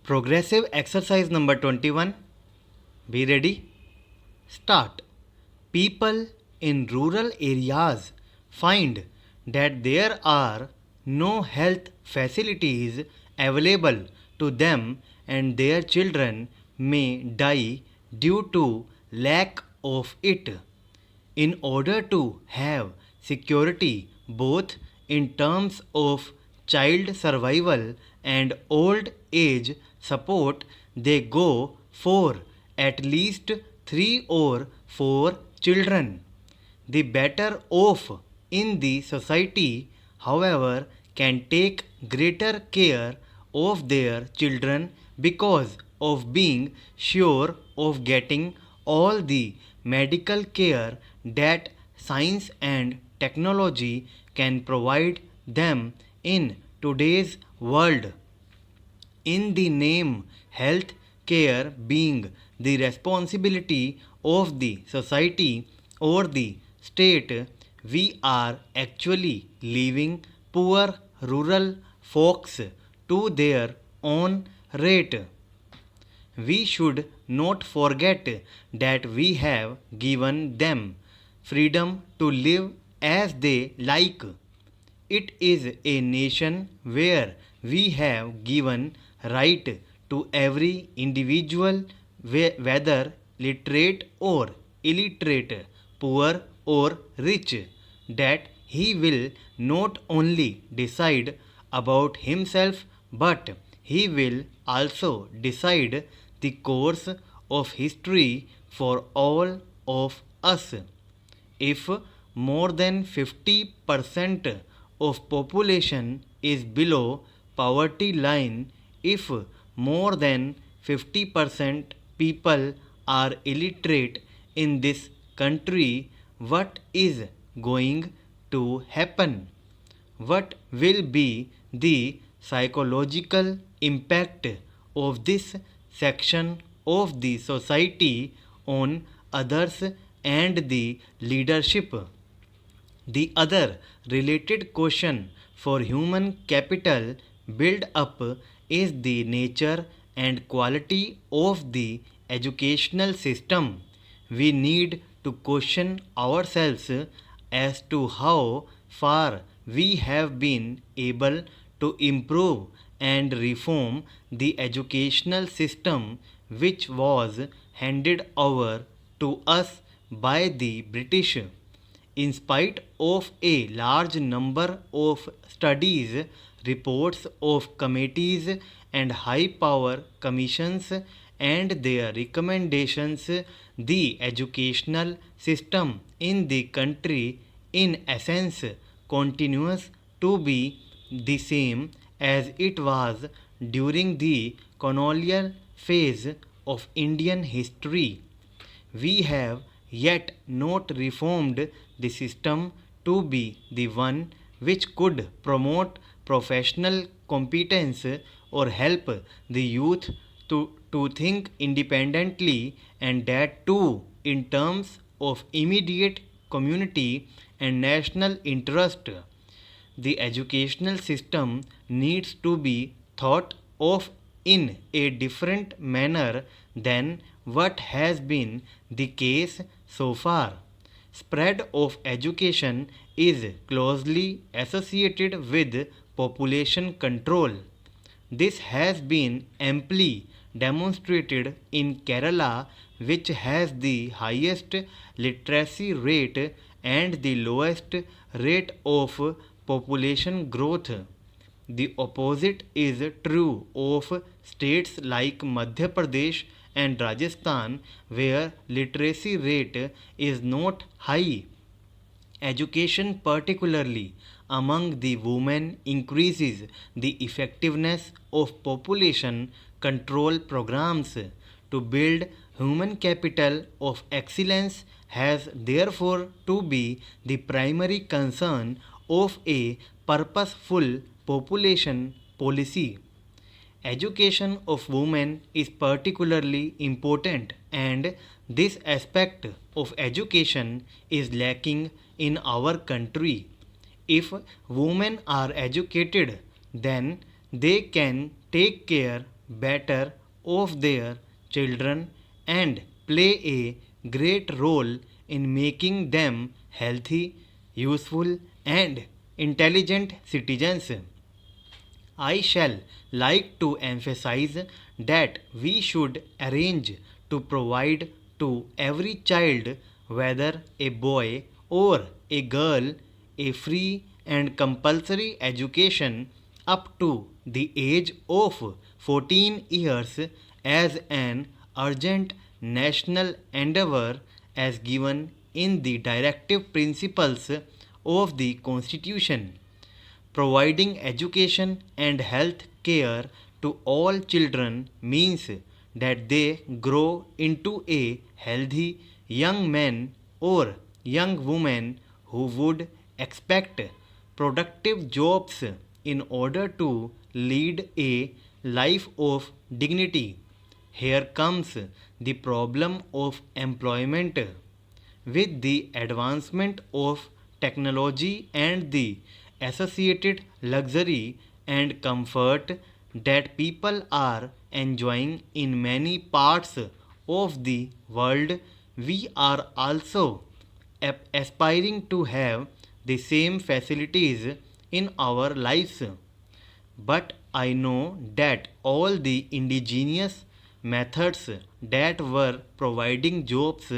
Progressive exercise number 21. Be ready? Start. People in rural areas find that there are no health facilities available to them and their children may die due to lack of it. In order to have security both in terms of child survival and old age support, they go for at least 3 or 4 children. The better off in the society, however, can take greater care of their children because of being sure of getting all the medical care that science and technology can provide them in today's world. In the name health care being the responsibility of the society or the state, we are actually leaving poor rural folks to their own rate. We should not forget that we have given them freedom to live as they like. It is a nation where we have given right to every individual, whether literate or illiterate, poor or rich, that he will not only decide about himself but he will also decide the course of history for all of us. If more than 50% of population is below poverty line, if more than 50% people are illiterate in this country, what is going to happen? What will be the psychological impact of this section of the society on others and the leadership? The other related question for human capital build up is the nature and quality of the educational system. We need to question ourselves as to how far we have been able to improve and reform the educational system which was handed over to us by the British. In spite of a large number of studies, reports of committees and high power commissions and their recommendations, the educational system in the country in essence continues to be the same as it was during the colonial phase of Indian history. We have yet not reformed the system to be the one which could promote professional competence or help the youth to think independently, and that too in terms of immediate community and national interest. The educational system needs to be thought of in a different manner than what has been the case so far. Spread of education is closely associated with population control. This has been amply demonstrated in Kerala, which has the highest literacy rate and the lowest rate of population growth. The opposite is true of states like Madhya Pradesh and Rajasthan, where literacy rate is not high. Education, particularly among the women, increases the effectiveness of population control programs. To build human capital of excellence has therefore to be the primary concern of a purposeful population policy. Education of women is particularly important, and this aspect of education is lacking in our country. If women are educated, then they can take care better of their children and play a great role in making them healthy, useful, and intelligent citizens. I shall like to emphasize that we should arrange to provide to every child, whether a boy or a girl, a free and compulsory education up to the age of 14 years as an urgent national endeavor as given in the directive principles of the Constitution. Providing education and health care to all children means that they grow into a healthy young man or young woman who would expect productive jobs in order to lead a life of dignity. Here comes the problem of employment. With the advancement of technology and the associated luxury and comfort that people are enjoying in many parts of the world, we are also aspiring to have the same facilities in our lives. But I know that all the indigenous methods that were providing jobs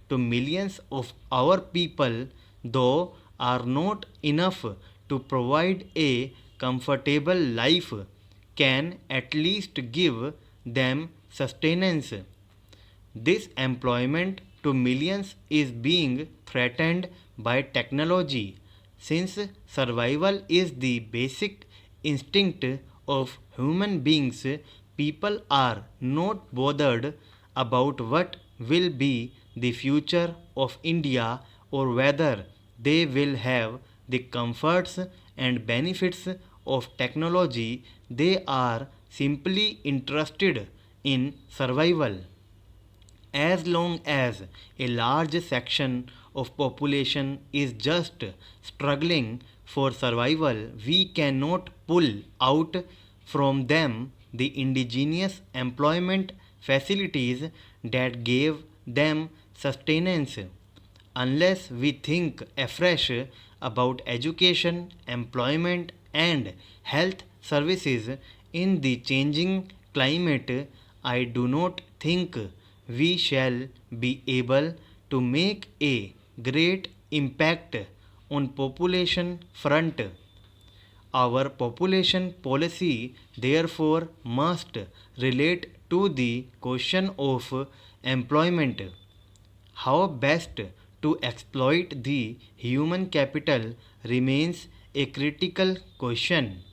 to millions of our people, though, are not enough to provide a comfortable life, can at least give them sustenance. This employment to millions is being threatened by technology, since survival is the basic instinct of human beings. People are not bothered about what will be the future of India or whether they will have the comforts and benefits of technology. They are simply interested in survival. As long as a large section of population is just struggling for survival, we cannot pull out from them the indigenous employment facilities that gave them sustenance. Unless we think afresh about education, employment, and health services in the changing climate, I do not think we shall be able to make a great impact on population front. Our population policy therefore must relate to the question of employment. How best to exploit the human capital remains a critical question.